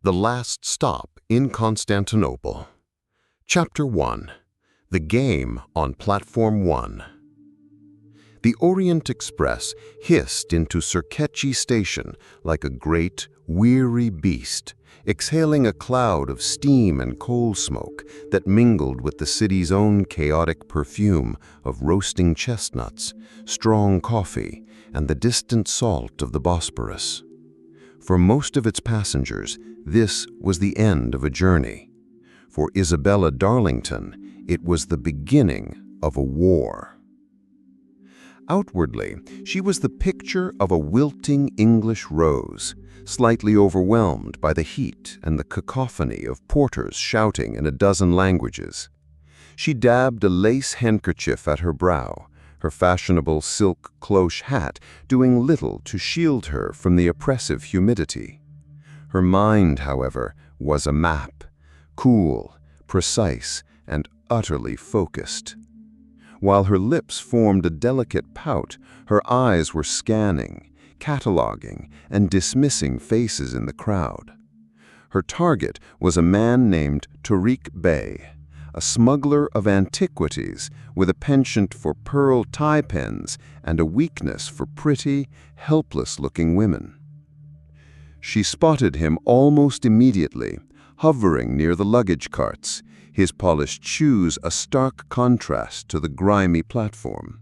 The Last Stop in Constantinople. Chapter 1. The Game on Platform 1. The Orient Express hissed into Sirkeci Station like a great, weary beast, exhaling a cloud of steam and coal smoke that mingled with the city's own chaotic perfume of roasting chestnuts, strong coffee, and the distant salt of the Bosporus. For most of its passengers, this was the end of a journey. For Isabella Darlington, it was the beginning of a war. Outwardly, she was the picture of a wilting English rose, slightly overwhelmed by the heat and the cacophony of porters shouting in a dozen languages. She dabbed a lace handkerchief at her brow, her fashionable silk cloche hat doing little to shield her from the oppressive humidity. Her mind, however, was a map, cool, precise, and utterly focused. While her lips formed a delicate pout, her eyes were scanning, cataloging, and dismissing faces in the crowd. Her target was a man named Tariq Bey, a smuggler of antiquities with a penchant for pearl tie pins and a weakness for pretty, helpless-looking women. She spotted him almost immediately, hovering near the luggage carts, his polished shoes a stark contrast to the grimy platform.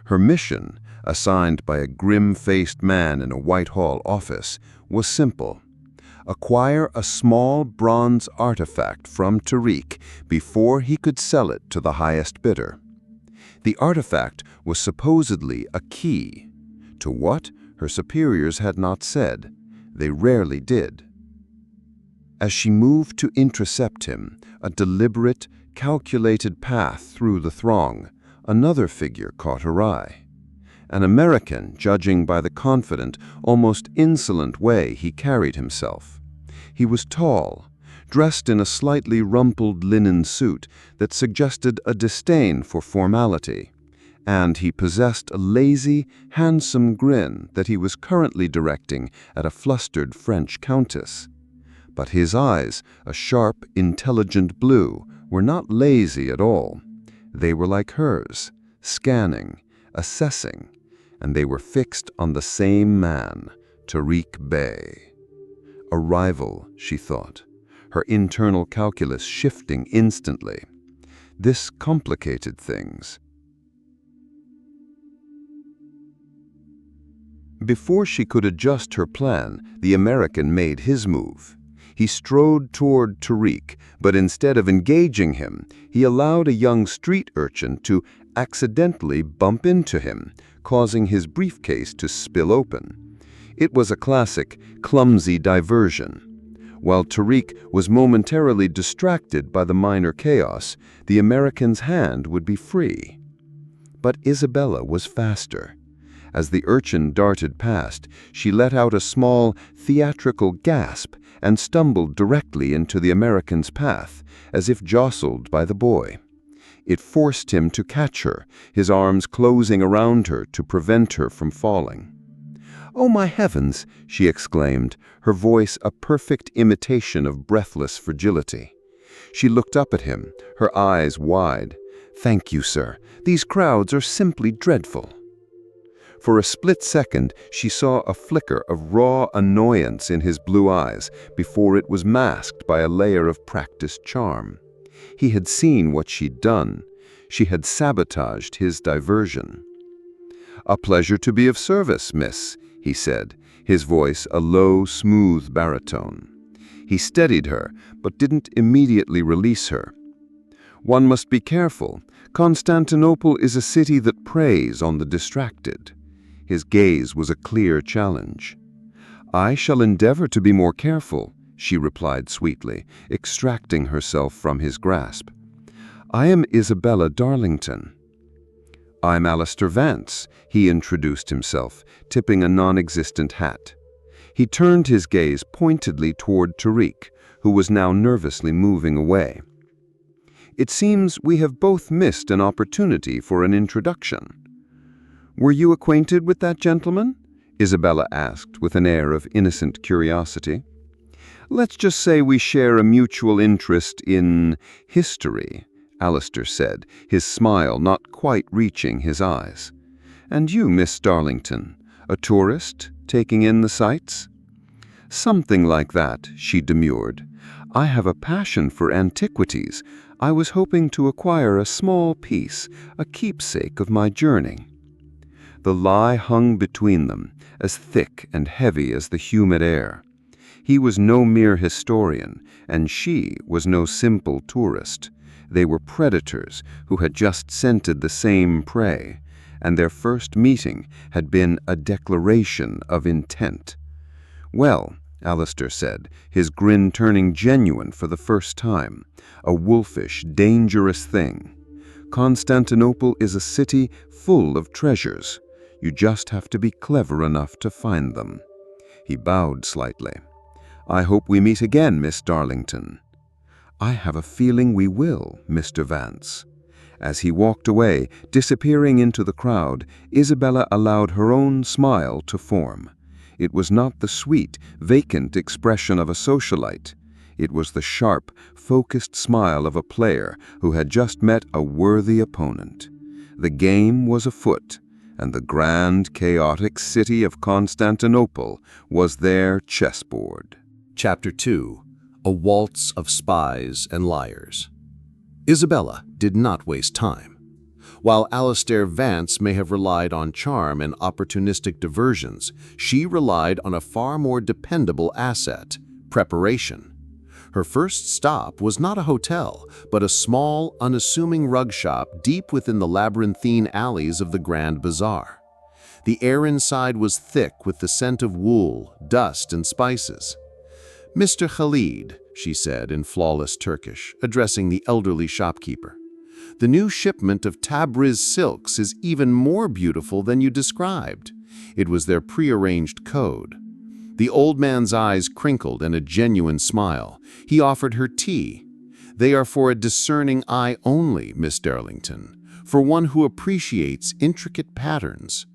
Her mission, assigned by a grim-faced man in a Whitehall office, was simple: acquire a small bronze artifact from Tariq before he could sell it to the highest bidder. The artifact was supposedly a key. To what, her superiors had not said. They rarely did. As she moved to intercept him, a deliberate, calculated path through the throng, another figure caught her eye. An American, judging by the confident, almost insolent way he carried himself. He was tall, dressed in a slightly rumpled linen suit that suggested a disdain for formality, and he possessed a lazy, handsome grin that he was currently directing at a flustered French countess. But his eyes, a sharp, intelligent blue, were not lazy at all. They were like hers, scanning, assessing, and they were fixed on the same man, Tariq Bey. A rival, she thought, her internal calculus shifting instantly. This complicated things. Before she could adjust her plan, the American made his move. He strode toward Tariq, but instead of engaging him, he allowed a young street urchin to accidentally bump into him, causing his briefcase to spill open. It was a classic, clumsy diversion. While Tariq was momentarily distracted by the minor chaos, the American's hand would be free. But Isabella was faster. As the urchin darted past, she let out a small, theatrical gasp and stumbled directly into the American's path, as if jostled by the boy. It forced him to catch her, his arms closing around her to prevent her from falling. "Oh, my heavens!" she exclaimed, her voice a perfect imitation of breathless fragility. She looked up at him, her eyes wide. "Thank you, sir. These crowds are simply dreadful." For a split second, she saw a flicker of raw annoyance in his blue eyes before it was masked by a layer of practiced charm. He had seen what she'd done. She had sabotaged his diversion. "A pleasure to be of service, miss," he said, his voice a low, smooth baritone. He steadied her, but didn't immediately release her. "One must be careful. Constantinople is a city that preys on the distracted." His gaze was a clear challenge. "I shall endeavor to be more careful," she replied sweetly, extracting herself from his grasp. "I am Isabella Darlington." "I'm Alistair Vance," he introduced himself, tipping a non-existent hat. He turned his gaze pointedly toward Tariq, who was now nervously moving away. "It seems we have both missed an opportunity for an introduction." "Were you acquainted with that gentleman?" Isabella asked with an air of innocent curiosity. Let's just say we share a mutual interest in history, Alistair said, his smile not quite reaching his eyes. And you, Miss Darlington, a tourist, taking in the sights? Something like that, she demurred. I have a passion for antiquities. I was hoping to acquire a small piece, a keepsake of my journey. The lie hung between them, as thick and heavy as the humid air. He was no mere historian, and she was no simple tourist. They were predators who had just scented the same prey, and their first meeting had been a declaration of intent. Well, Alistair said, his grin turning genuine for the first time, a wolfish, dangerous thing. Constantinople is a city full of treasures. You just have to be clever enough to find them. He bowed slightly. I hope we meet again, Miss Darlington. I have a feeling we will, Mr. Vance. As he walked away, disappearing into the crowd, Isabella allowed her own smile to form. It was not the sweet, vacant expression of a socialite. It was the sharp, focused smile of a player who had just met a worthy opponent. The game was afoot, and the grand, chaotic city of Constantinople was their chessboard. Chapter 2. A Waltz of Spies and Liars. Isabella did not waste time. While Alistair Vance may have relied on charm and opportunistic diversions, she relied on a far more dependable asset: preparation. Her first stop was not a hotel, but a small, unassuming rug shop deep within the labyrinthine alleys of the Grand Bazaar. The air inside was thick with the scent of wool, dust, and spices. "Mr. Khalid," she said in flawless Turkish, addressing the elderly shopkeeper, "the new shipment of Tabriz silks is even more beautiful than you described." It was their prearranged code. The old man's eyes crinkled in a genuine smile. He offered her tea. "They are for a discerning eye only, Miss Darlington, for one who appreciates intricate patterns."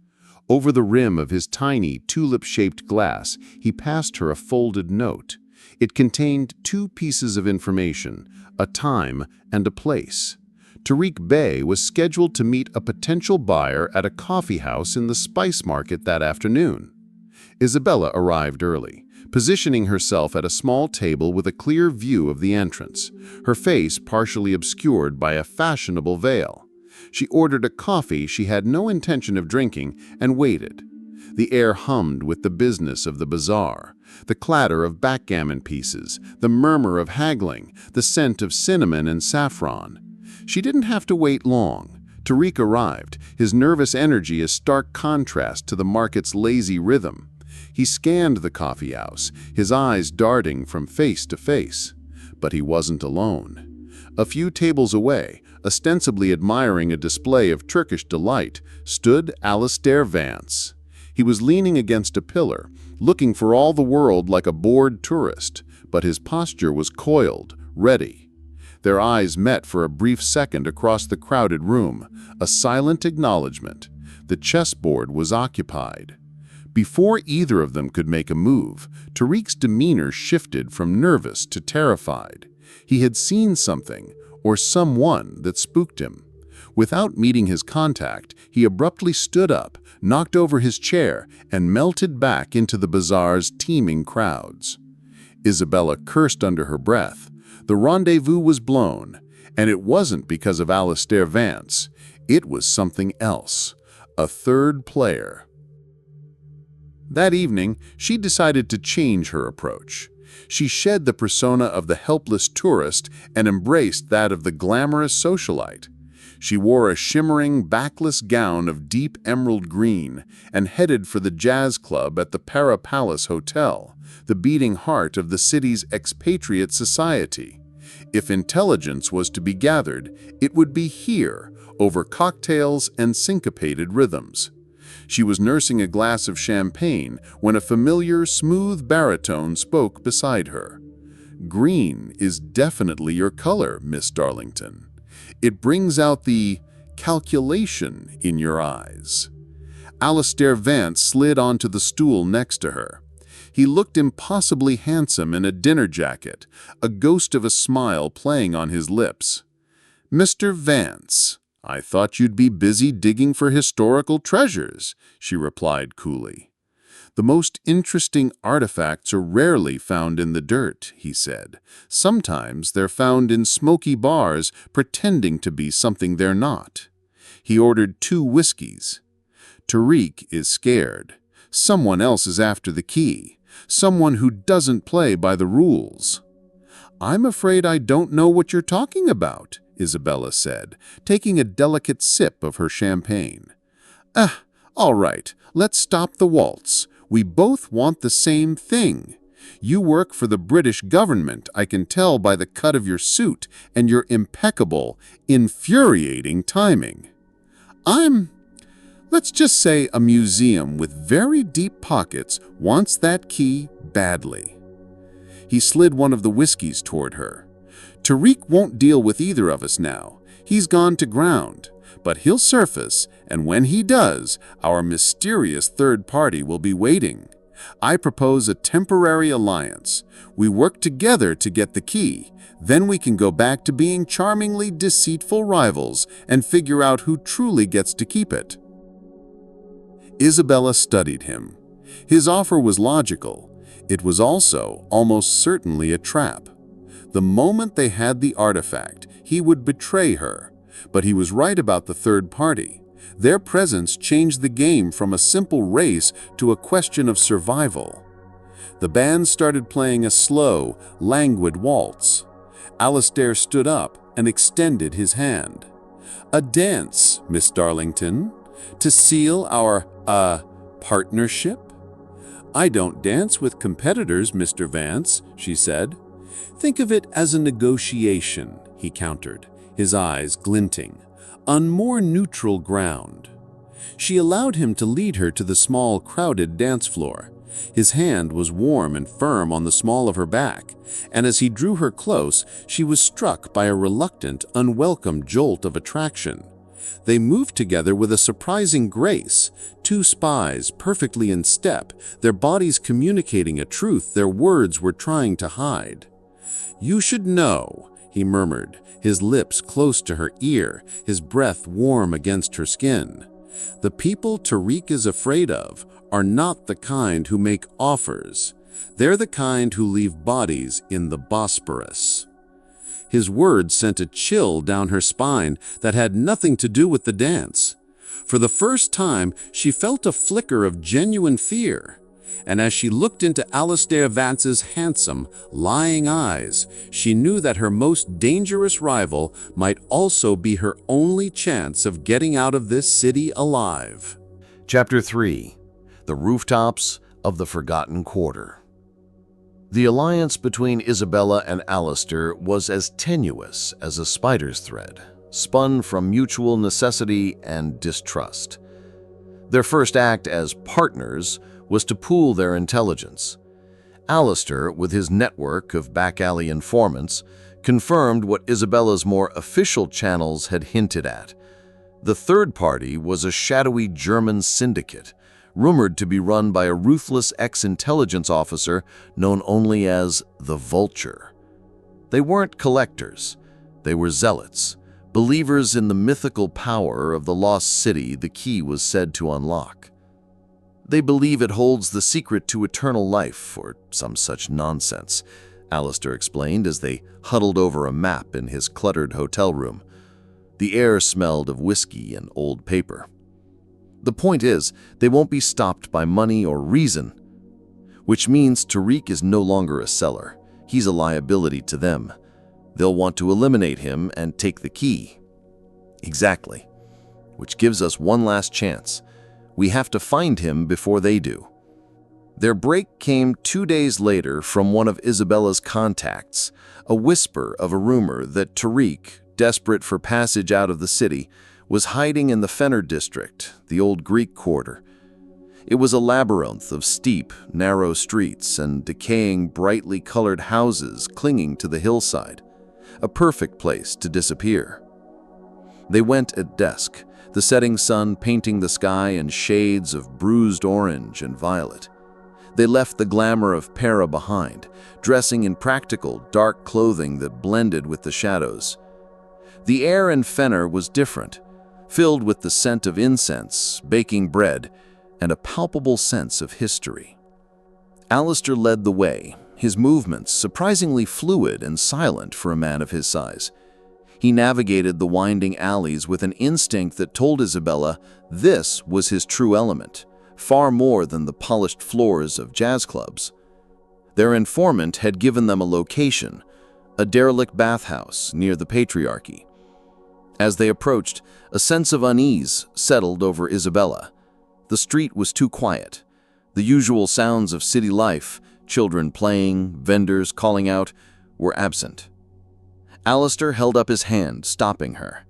Over the rim of his tiny, tulip-shaped glass, he passed her a folded note. It contained 2 pieces of information: a time and a place. Tariq Bey was scheduled to meet a potential buyer at a coffee house in the spice market that afternoon. Isabella arrived early, positioning herself at a small table with a clear view of the entrance, her face partially obscured by a fashionable veil. She ordered a coffee she had no intention of drinking and waited. The air hummed with the business of the bazaar, the clatter of backgammon pieces, the murmur of haggling, the scent of cinnamon and saffron. She didn't have to wait long. Tariq arrived, his nervous energy a stark contrast to the market's lazy rhythm. He scanned the coffee house, his eyes darting from face to face. But he wasn't alone. A few tables away, ostensibly admiring a display of Turkish delight, stood Alistair Vance. He was leaning against a pillar, looking for all the world like a bored tourist, but his posture was coiled, ready. Their eyes met for a brief second across the crowded room, a silent acknowledgement. The chessboard was occupied. Before either of them could make a move, Tariq's demeanor shifted from nervous to terrified. He had seen something, or someone, that spooked him. Without meeting his contact, he abruptly stood up, knocked over his chair, and melted back into the bazaar's teeming crowds. Isabella cursed under her breath. The rendezvous was blown, and it wasn't because of Alistair Vance. It was something else, a third player. That evening, she decided to change her approach. She shed the persona of the helpless tourist and embraced that of the glamorous socialite. She wore a shimmering, backless gown of deep emerald green and headed for the jazz club at the Para Palace Hotel, the beating heart of the city's expatriate society. If intelligence was to be gathered, it would be here, over cocktails and syncopated rhythms. She was nursing a glass of champagne when a familiar, smooth baritone spoke beside her. "Green is definitely your color, Miss Darlington. It brings out the calculation in your eyes." Alistair Vance slid onto the stool next to her. He looked impossibly handsome in a dinner jacket, a ghost of a smile playing on his lips. "Mr. Vance, I thought you'd be busy digging for historical treasures," she replied coolly. "The most interesting artifacts are rarely found in the dirt," he said. "Sometimes they're found in smoky bars pretending to be something they're not." He ordered 2 whiskeys. "Tariq is scared. Someone else is after the key. Someone who doesn't play by the rules." "I'm afraid I don't know what you're talking about," Isabella said, taking a delicate sip of her champagne. All right, let's stop the waltz. We both want the same thing. You work for the British government, I can tell by the cut of your suit and your impeccable, infuriating timing. Let's just say a museum with very deep pockets wants that key badly." He slid one of the whiskeys toward her. "Tariq won't deal with either of us now. He's gone to ground. But he'll surface, and when he does, our mysterious third party will be waiting. I propose a temporary alliance. We work together to get the key. Then we can go back to being charmingly deceitful rivals and figure out who truly gets to keep it." Isabella studied him. His offer was logical. It was also almost certainly a trap. The moment they had the artifact, he would betray her. But he was right about the third party. Their presence changed the game from a simple race to a question of survival. The band started playing a slow, languid waltz. Alistair stood up and extended his hand. "A dance, Miss Darlington, to seal our, partnership?" "I don't dance with competitors, Mr. Vance," she said. "Think of it as a negotiation," he countered, his eyes glinting, "on more neutral ground." She allowed him to lead her to the small, crowded dance floor. His hand was warm and firm on the small of her back, and as he drew her close, she was struck by a reluctant, unwelcome jolt of attraction. They moved together with a surprising grace, 2 spies perfectly in step, their bodies communicating a truth their words were trying to hide. "You should know," he murmured, his lips close to her ear, his breath warm against her skin. "The people Tariq is afraid of are not the kind who make offers. They're the kind who leave bodies in the Bosporus." His words sent a chill down her spine that had nothing to do with the dance. For the first time, she felt a flicker of genuine fear. And as she looked into Alistair Vance's handsome, lying eyes, she knew that her most dangerous rival might also be her only chance of getting out of this city alive. Chapter 3. The Rooftops of the Forgotten Quarter. The alliance between Isabella and Alistair was as tenuous as a spider's thread, spun from mutual necessity and distrust. Their first act as partners was to pool their intelligence. Alistair, with his network of back-alley informants, confirmed what Isabella's more official channels had hinted at. The third party was a shadowy German syndicate, rumored to be run by a ruthless ex-intelligence officer known only as the Vulture. They weren't collectors. They were zealots, believers in the mythical power of the lost city the key was said to unlock. They believe it holds the secret to eternal life, or some such nonsense, Alistair explained as they huddled over a map in his cluttered hotel room. The air smelled of whiskey and old paper. The point is, they won't be stopped by money or reason, which means Tariq is no longer a seller. He's a liability to them. They'll want to eliminate him and take the key. Exactly. Which gives us one last chance. We have to find him before they do. Their break came 2 days later from one of Isabella's contacts, a whisper of a rumor that Tariq, desperate for passage out of the city, was hiding in the Fenner district, the old Greek quarter. It was a labyrinth of steep, narrow streets and decaying, brightly colored houses clinging to the hillside, a perfect place to disappear. They went at dusk, the setting sun painting the sky in shades of bruised orange and violet. They left the glamour of Para behind, dressing in practical, dark clothing that blended with the shadows. The air in Fenner was different, filled with the scent of incense, baking bread, and a palpable sense of history. Alistair led the way, his movements surprisingly fluid and silent for a man of his size. He navigated the winding alleys with an instinct that told Isabella this was his true element, far more than the polished floors of jazz clubs. Their informant had given them a location, a derelict bathhouse near the Patriarchy. As they approached, a sense of unease settled over Isabella. The street was too quiet. The usual sounds of city life, children playing, vendors calling out, were absent. Alistair held up his hand, stopping her.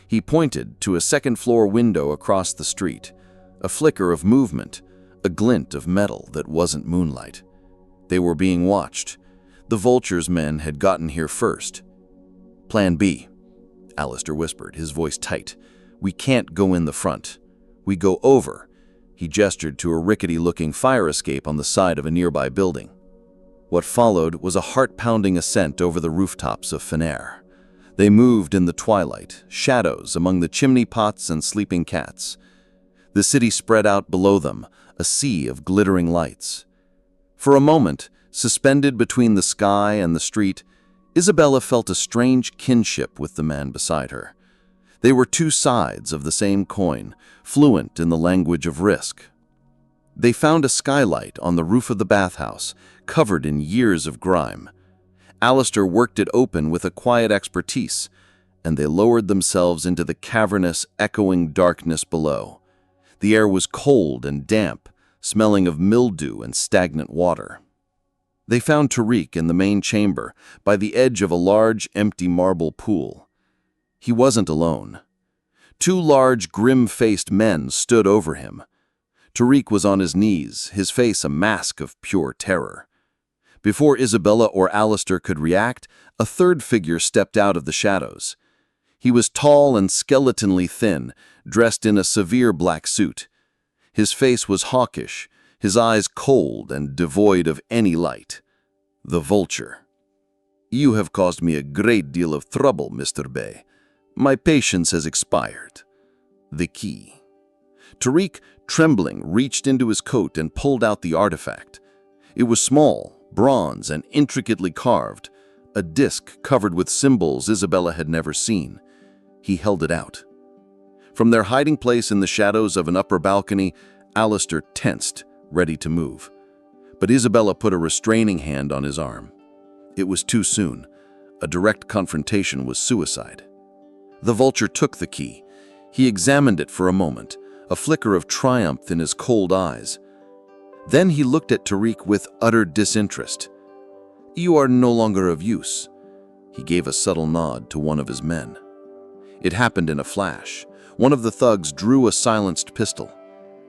He pointed to a second-floor window across the street, a flicker of movement, a glint of metal that wasn't moonlight. They were being watched. The Vulture's men had gotten here first. "Plan B," Alistair whispered, his voice tight. "We can't go in the front. We go over." He gestured to a rickety-looking fire escape on the side of a nearby building. What followed was a heart-pounding ascent over the rooftops of Fenner. They moved in the twilight, shadows among the chimney pots and sleeping cats. The city spread out below them, a sea of glittering lights. For a moment, suspended between the sky and the street, Isabella felt a strange kinship with the man beside her. They were two sides of the same coin, fluent in the language of risk. They found a skylight on the roof of the bathhouse, covered in years of grime. Alistair worked it open with a quiet expertise, and they lowered themselves into the cavernous, echoing darkness below. The air was cold and damp, smelling of mildew and stagnant water. They found Tariq in the main chamber, by the edge of a large, empty marble pool. He wasn't alone. Two large, grim-faced men stood over him. Tariq was on his knees, his face a mask of pure terror. Before Isabella or Alistair could react, a third figure stepped out of the shadows. He was tall and skeletonly thin, dressed in a severe black suit. His face was hawkish, his eyes cold and devoid of any light. The Vulture. "You have caused me a great deal of trouble, Mr. Bay. My patience has expired." The key. Tariq, trembling, reached into his coat and pulled out the artifact. It was small, bronze, and intricately carved, a disc covered with symbols Isabella had never seen. He held it out. From their hiding place in the shadows of an upper balcony, Alistair tensed, ready to move. But Isabella put a restraining hand on his arm. It was too soon. A direct confrontation was suicide. The Vulture took the key. He examined it for a moment, a flicker of triumph in his cold eyes. Then he looked at Tariq with utter disinterest. "You are no longer of use." He gave a subtle nod to one of his men. It happened in a flash. One of the thugs drew a silenced pistol.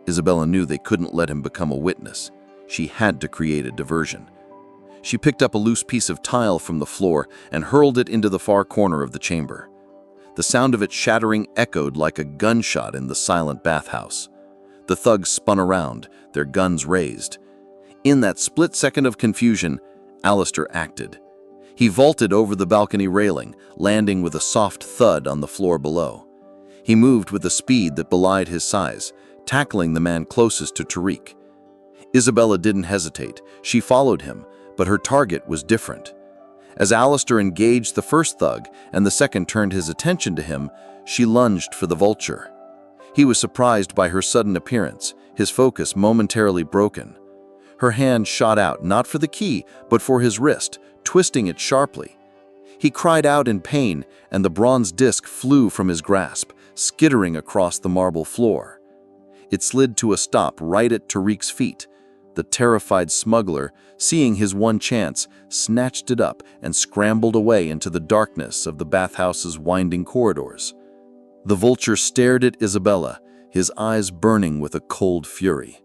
Isabella knew they couldn't let him become a witness. She had to create a diversion. She picked up a loose piece of tile from the floor and hurled it into the far corner of the chamber. The sound of it shattering echoed like a gunshot in the silent bathhouse. The thugs spun around, their guns raised. In that split second of confusion, Alistair acted. He vaulted over the balcony railing, landing with a soft thud on the floor below. He moved with a speed that belied his size, tackling the man closest to Tariq. Isabella didn't hesitate. She followed him, but her target was different. As Alistair engaged the first thug and the second turned his attention to him, she lunged for the Vulture. He was surprised by her sudden appearance, his focus momentarily broken. Her hand shot out, not for the key, but for his wrist, twisting it sharply. He cried out in pain, and the bronze disc flew from his grasp, skittering across the marble floor. It slid to a stop right at Tariq's feet. The terrified smuggler, seeing his one chance, snatched it up and scrambled away into the darkness of the bathhouse's winding corridors. The Vulture stared at Isabella, his eyes burning with a cold fury.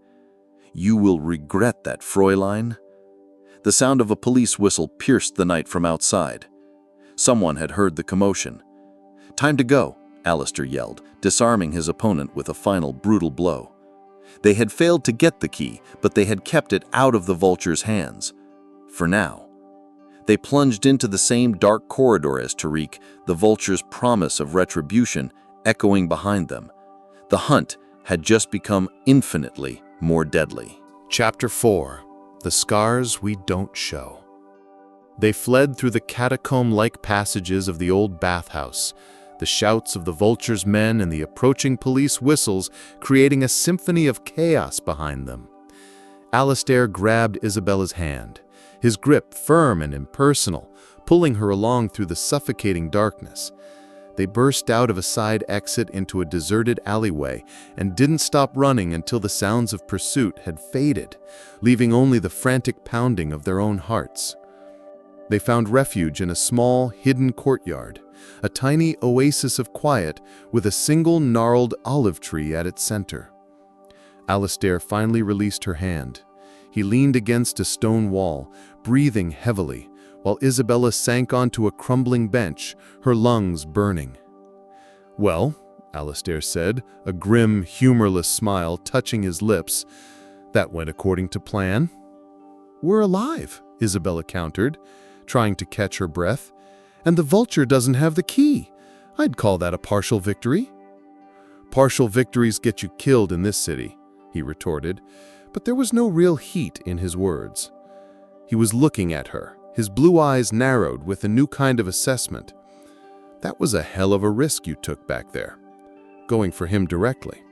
"You will regret that, Fräulein." The sound of a police whistle pierced the night from outside. Someone had heard the commotion. "Time to go," Alistair yelled, disarming his opponent with a final brutal blow. They had failed to get the key, but they had kept it out of the Vulture's hands. For now. They plunged into the same dark corridor as Tariq, the Vulture's promise of retribution echoing behind them. The hunt had just become infinitely more deadly. Chapter 4. The Scars We Don't Show. They fled through the catacomb-like passages of the old bathhouse, the shouts of the Vulture's men and the approaching police whistles creating a symphony of chaos behind them. Alistair grabbed Isabella's hand, his grip firm and impersonal, pulling her along through the suffocating darkness. They burst out of a side exit into a deserted alleyway and didn't stop running until the sounds of pursuit had faded, leaving only the frantic pounding of their own hearts. They found refuge in a small, hidden courtyard, a tiny oasis of quiet with a single gnarled olive tree at its center. Alistair finally released her hand. He leaned against a stone wall, breathing heavily, while Isabella sank onto a crumbling bench, her lungs burning. "Well," Alistair said, a grim, humorless smile touching his lips, "that went according to plan." "We're alive," Isabella countered, trying to catch her breath. "And the Vulture doesn't have the key. I'd call that a partial victory." "Partial victories get you killed in this city," he retorted, but there was no real heat in his words. He was looking at her, his blue eyes narrowed with a new kind of assessment. "That was a hell of a risk you took back there, going for him directly."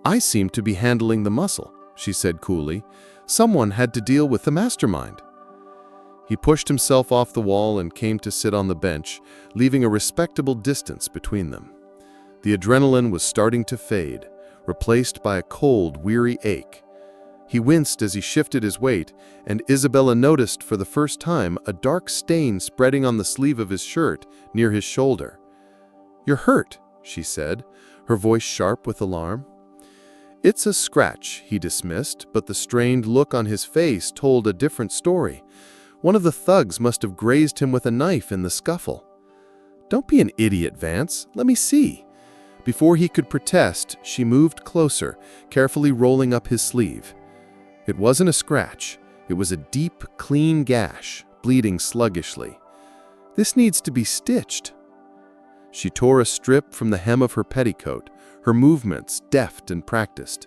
"I seem to be handling the muscle," she said coolly. "Someone had to deal with the mastermind." He pushed himself off the wall and came to sit on the bench, leaving a respectable distance between them. The adrenaline was starting to fade, replaced by a cold, weary ache. He winced as he shifted his weight, and Isabella noticed for the first time a dark stain spreading on the sleeve of his shirt near his shoulder. "You're hurt," she said, her voice sharp with alarm. "It's a scratch," he dismissed, but the strained look on his face told a different story. One of the thugs must have grazed him with a knife in the scuffle. "Don't be an idiot, Vance. Let me see." Before he could protest, she moved closer, carefully rolling up his sleeve. It wasn't a scratch. It was a deep, clean gash, bleeding sluggishly. "This needs to be stitched." She tore a strip from the hem of her petticoat, her movements deft and practiced.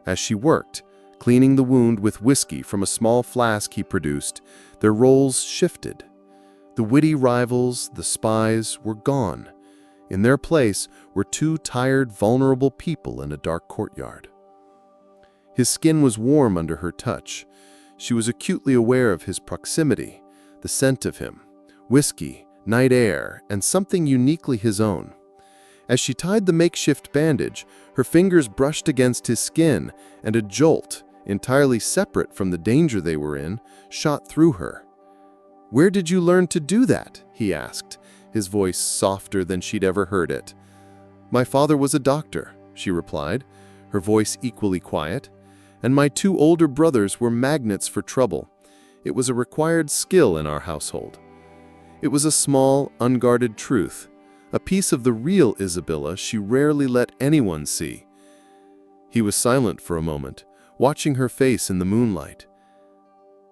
As she worked, cleaning the wound with whiskey from a small flask he produced, their roles shifted. The witty rivals, the spies, were gone. In their place were two tired, vulnerable people in a dark courtyard. His skin was warm under her touch. She was acutely aware of his proximity, the scent of him, whiskey, night air, and something uniquely his own. As she tied the makeshift bandage, her fingers brushed against his skin, and a jolt, entirely separate from the danger they were in, shot through her. "Where did you learn to do that?" he asked, his voice softer than she'd ever heard it. "My father was a doctor," she replied, her voice equally quiet, "and my two older brothers were magnets for trouble. It was a required skill in our household." It was a small, unguarded truth, a piece of the real Isabella she rarely let anyone see. He was silent for a moment, watching her face in the moonlight.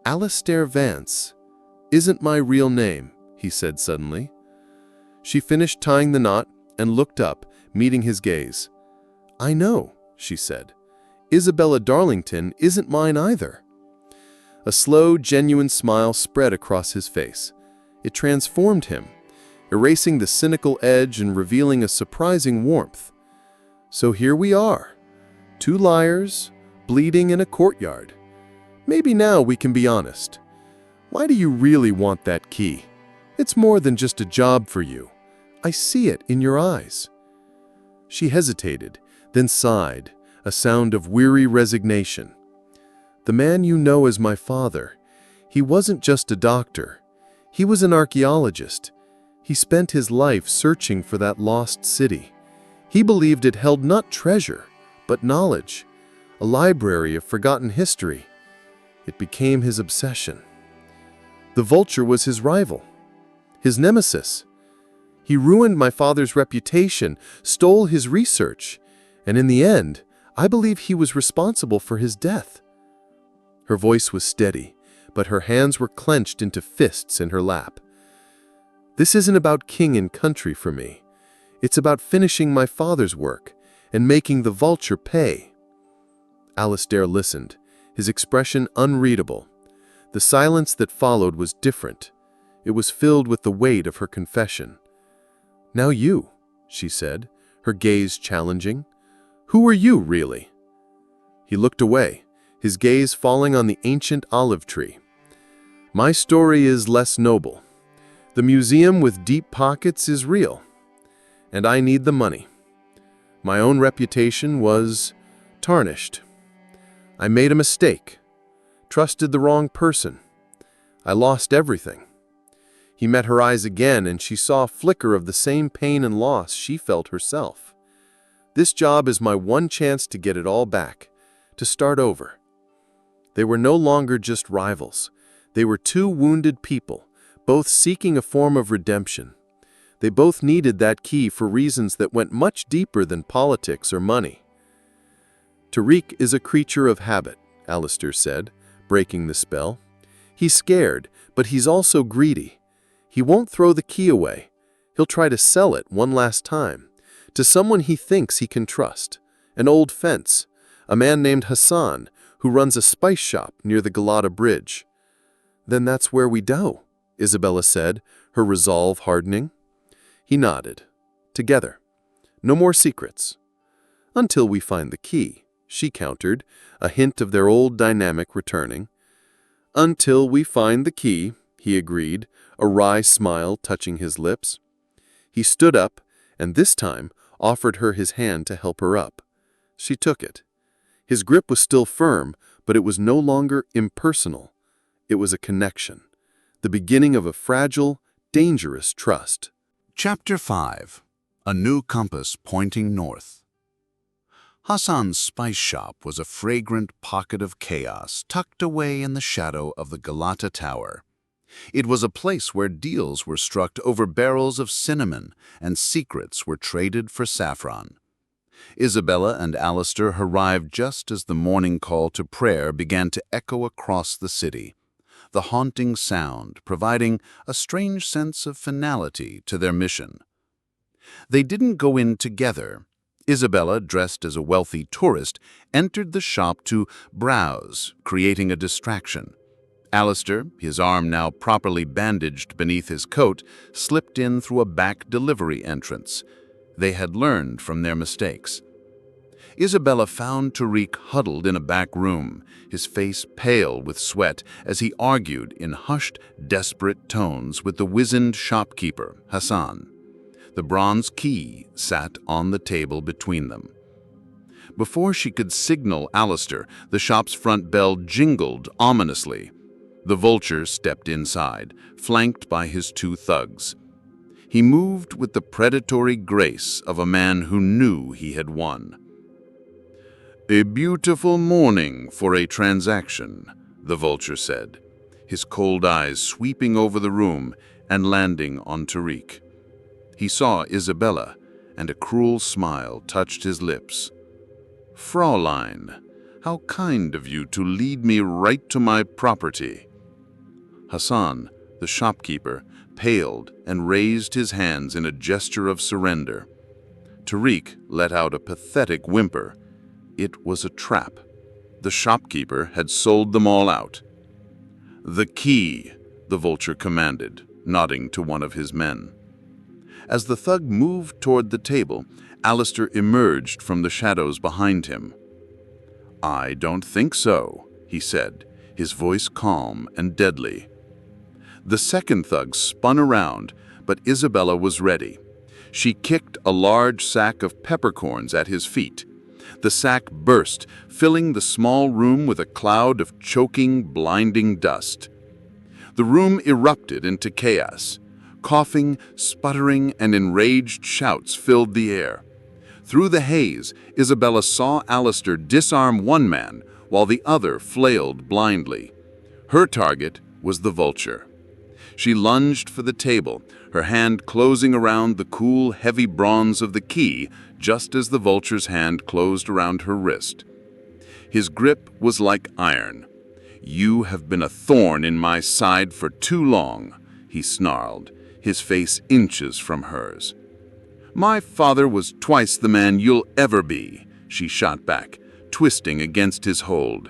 "Alistair Vance isn't my real name," he said suddenly. She finished tying the knot and looked up, meeting his gaze. "I know," she said. "Isabella Darlington isn't mine either." A slow, genuine smile spread across his face. It transformed him, erasing the cynical edge and revealing a surprising warmth. "So here we are, two liars, bleeding in a courtyard. Maybe now we can be honest. Why do you really want that key? It's more than just a job for you. I see it in your eyes." She hesitated, then sighed, a sound of weary resignation. "The man you know as my father, he wasn't just a doctor. He was an archaeologist. He spent his life searching for that lost city. He believed it held not treasure, but knowledge, a library of forgotten history. It became his obsession. The Vulture was his rival, his nemesis. He ruined my father's reputation, stole his research, and in the end, I believe he was responsible for his death." Her voice was steady, but her hands were clenched into fists in her lap. "This isn't about king and country for me. It's about finishing my father's work and making the Vulture pay." Alistair listened, his expression unreadable. The silence that followed was different. It was filled with the weight of her confession. "Now you," she said, her gaze challenging. "Who are you, really?" He looked away, his gaze falling on the ancient olive tree. "My story is less noble. The museum with deep pockets is real, and I need the money. My own reputation was tarnished. I made a mistake, trusted the wrong person. I lost everything." He met her eyes again, and she saw a flicker of the same pain and loss she felt herself. "This job is my one chance to get it all back, to start over." They were no longer just rivals. They were two wounded people, both seeking a form of redemption. They both needed that key for reasons that went much deeper than politics or money. "Tariq is a creature of habit," Alistair said, breaking the spell. "He's scared, but he's also greedy. He won't throw the key away. He'll try to sell it one last time, to someone he thinks he can trust. An old fence, a man named Hassan, who runs a spice shop near the Galata Bridge." "Then that's where we go," Isabella said, her resolve hardening. He nodded. "Together. No more secrets." "Until we find the key," she countered, a hint of their old dynamic returning. "Until we find the key," he agreed, a wry smile touching his lips. He stood up, and this time offered her his hand to help her up. She took it. His grip was still firm, but it was no longer impersonal. It was a connection, the beginning of a fragile, dangerous trust. Chapter 5. A New Compass Pointing North. Hassan's spice shop was a fragrant pocket of chaos tucked away in the shadow of the Galata Tower. It was a place where deals were struck over barrels of cinnamon and secrets were traded for saffron. Isabella and Alistair arrived just as the morning call to prayer began to echo across the city, the haunting sound providing a strange sense of finality to their mission. They didn't go in together. Isabella, dressed as a wealthy tourist, entered the shop to browse, creating a distraction. Alistair, his arm now properly bandaged beneath his coat, slipped in through a back delivery entrance. They had learned from their mistakes. Isabella found Tariq huddled in a back room, his face pale with sweat as he argued in hushed, desperate tones with the wizened shopkeeper, Hassan. The bronze key sat on the table between them. Before she could signal Alistair, the shop's front bell jingled ominously. The Vulture stepped inside, flanked by his two thugs. He moved with the predatory grace of a man who knew he had won. "A beautiful morning for a transaction," the Vulture said, his cold eyes sweeping over the room and landing on Tariq. He saw Isabella, and a cruel smile touched his lips. "Fraulein, how kind of you to lead me right to my property." Hassan, the shopkeeper, paled and raised his hands in a gesture of surrender. Tariq let out a pathetic whimper. It was a trap. The shopkeeper had sold them all out. "The key," the Vulture commanded, nodding to one of his men. As the thug moved toward the table, Alistair emerged from the shadows behind him. "I don't think so," he said, his voice calm and deadly. The second thug spun around, but Isabella was ready. She kicked a large sack of peppercorns at his feet. The sack burst, filling the small room with a cloud of choking, blinding dust. The room erupted into chaos. Coughing, sputtering, and enraged shouts filled the air. Through the haze, Isabella saw Alistair disarm one man while the other flailed blindly. Her target was the Vulture. She lunged for the table, her hand closing around the cool, heavy bronze of the key, just as the vulture's hand closed around her wrist. His grip was like iron. "You have been a thorn in my side for too long," he snarled, his face inches from hers. "My father was twice the man you'll ever be," she shot back, twisting against his hold.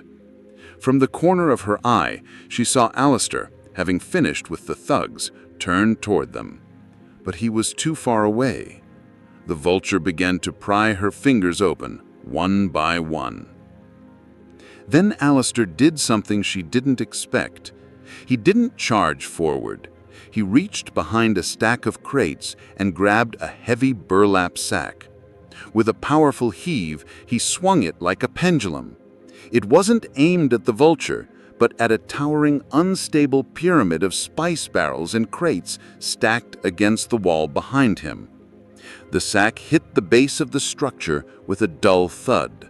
From the corner of her eye, she saw Alistair, having finished with the thugs, turn toward them. But he was too far away. The vulture began to pry her fingers open, one by one. Then Alistair did something she didn't expect. He didn't charge forward. He reached behind a stack of crates and grabbed a heavy burlap sack. With a powerful heave, he swung it like a pendulum. It wasn't aimed at the vulture, but at a towering, unstable pyramid of spice barrels and crates stacked against the wall behind him. The sack hit the base of the structure with a dull thud.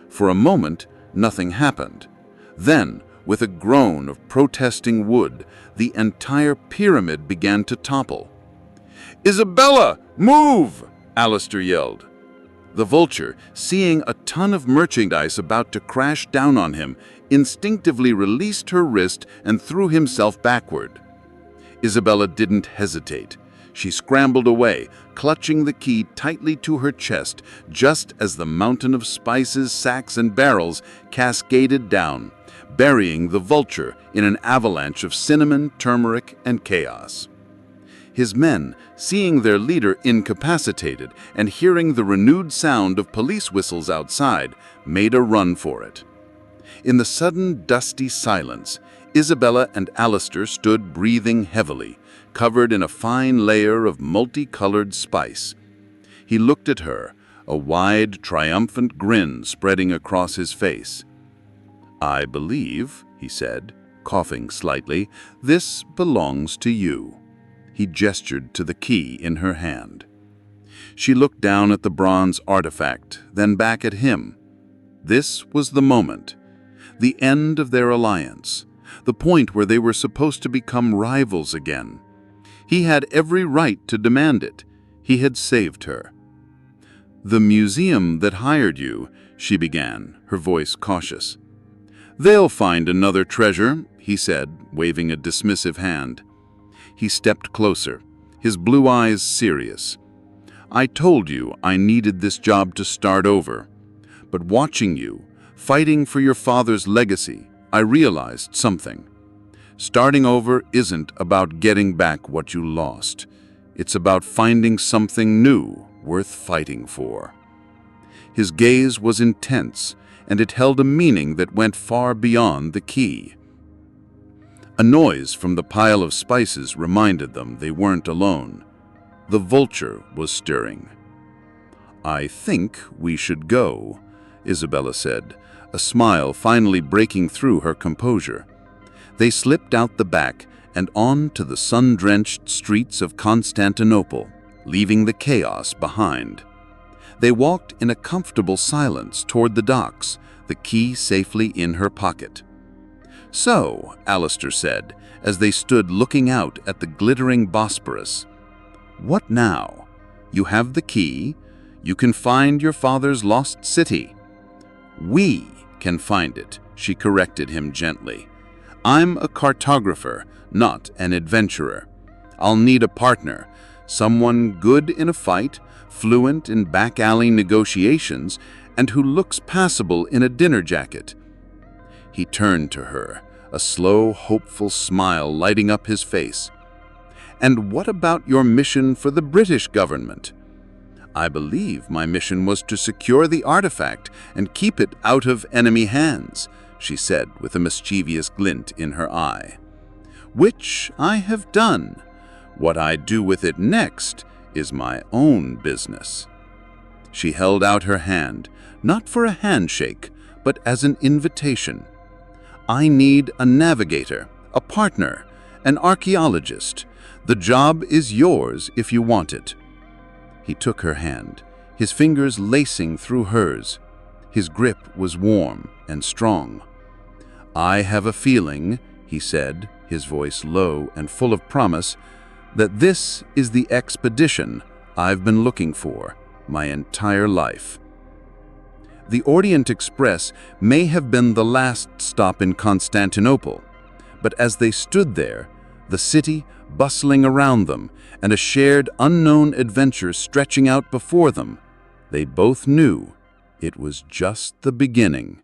For a moment, nothing happened. Then, with a groan of protesting wood, the entire pyramid began to topple. "Isabella, move!" Alistair yelled. The vulture, seeing a ton of merchandise about to crash down on him, instinctively released her wrist and threw himself backward. Isabella didn't hesitate. She scrambled away, clutching the key tightly to her chest, just as the mountain of spices, sacks, and barrels cascaded down, burying the vulture in an avalanche of cinnamon, turmeric, and chaos. His men, seeing their leader incapacitated and hearing the renewed sound of police whistles outside, made a run for it. In the sudden, dusty silence, Isabella and Alistair stood breathing heavily, covered in a fine layer of multicolored spice. He looked at her, a wide, triumphant grin spreading across his face. "I believe," he said, coughing slightly, "this belongs to you." He gestured to the key in her hand. She looked down at the bronze artifact, then back at him. This was the moment, the end of their alliance, the point where they were supposed to become rivals again. He had every right to demand it. He had saved her. "The museum that hired you," she began, her voice cautious. "They'll find another treasure," he said, waving a dismissive hand. He stepped closer, his blue eyes serious. "I told you I needed this job to start over. But watching you, fighting for your father's legacy, I realized something. Starting over isn't about getting back what you lost. It's about finding something new worth fighting for." His gaze was intense, and it held a meaning that went far beyond the key. A noise from the pile of spices reminded them they weren't alone. The vulture was stirring. "I think we should go," Isabella said, a smile finally breaking through her composure. They slipped out the back and on to the sun-drenched streets of Constantinople, leaving the chaos behind. They walked in a comfortable silence toward the docks, the key safely in her pocket. "So," Alistair said, as they stood looking out at the glittering Bosporus, "what now? You have the key. You can find your father's lost city." "We can find it," she corrected him gently. "I'm a cartographer, not an adventurer. I'll need a partner, someone good in a fight, fluent in back-alley negotiations, and who looks passable in a dinner jacket." He turned to her, a slow, hopeful smile lighting up his face. "And what about your mission for the British government?" "I believe my mission was to secure the artifact and keep it out of enemy hands," she said with a mischievous glint in her eye. "Which I have done. What I do with it next is my own business." She held out her hand, not for a handshake, but as an invitation. "I need a navigator, a partner, an archaeologist. The job is yours if you want it." He took her hand, his fingers lacing through hers. His grip was warm and strong. "I have a feeling," he said, his voice low and full of promise, "that this is the expedition I've been looking for my entire life." The Orient Express may have been the last stop in Constantinople, but as they stood there, the city bustling around them and a shared unknown adventure stretching out before them, they both knew it was just the beginning.